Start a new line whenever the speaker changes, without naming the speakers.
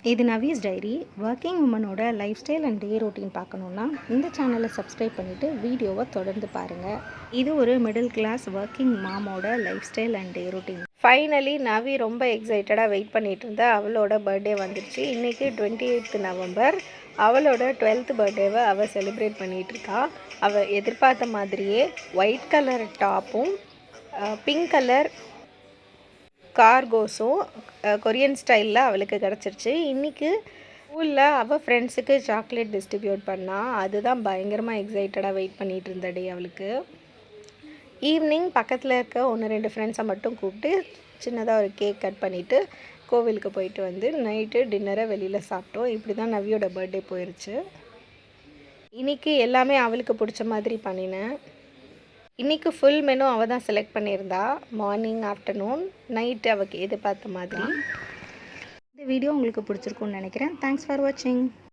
இது Navi's diary. Working உமனோட lifestyle and day routine பார்க்கணுன்னா இந்த சேனலை சப்ஸ்கிரைப் பண்ணிவிட்டு வீடியோவை தொடர்ந்து பாருங்கள். இது ஒரு மிடில் கிளாஸ் ஒர்க்கிங் மாமோட lifestyle and day routine. Finally Navi ரொம்ப எக்ஸைட்டடாக வெயிட் பண்ணிகிட்டு இருந்தா அவளோட பர்த்டே வந்துடுச்சு. இன்றைக்கி 28th நவம்பர். அவளோட 12th பர்த்டேவை அவள் செலிப்ரேட் பண்ணிகிட்ருக்கா. அவள் எதிர்பார்த்த மாதிரியே ஒயிட் கலர் டாப்பும் பிங்க் கலர் கார்கோஸும் கொரியன் ஸ்டைலில் அவளுக்கு கிடச்சிருச்சு. இன்றைக்கி ஸ்கூலில் அவள் ஃப்ரெண்ட்ஸுக்கு சாக்லேட் டிஸ்ட்ரிபியூட் பண்ணால் அதுதான் பயங்கரமாக எக்ஸைட்டடாக வெயிட் பண்ணிகிட்டு இருந்த டே அவளுக்கு. ஈவினிங் பக்கத்தில் இருக்க 1-2 ஃப்ரெண்ட்ஸை மட்டும் கூப்பிட்டு சின்னதாக ஒரு கேக் கட் பண்ணிவிட்டு கோவிலுக்கு போயிட்டு வந்து நைட்டு டின்னரை வெளியில் சாப்பிட்டோம். இப்படி தான் நவியோட பர்த்டே போயிடுச்சு. இன்றைக்கி எல்லாமே அவளுக்கு பிடிச்ச மாதிரி பண்ணினேன். இன்றைக்கி ஃபுல் மெனு அவள் தான் செலக்ட் பண்ணியிருந்தா. மார்னிங், ஆஃப்டர்நூன், நைட்டு அவளுக்கு எதிர்பார்த்த மாதிரி. இந்த வீடியோ உங்களுக்கு பிடிச்சிருக்குன்னு நினைக்கிறேன். தேங்க்ஸ் ஃபார் வாட்சிங்.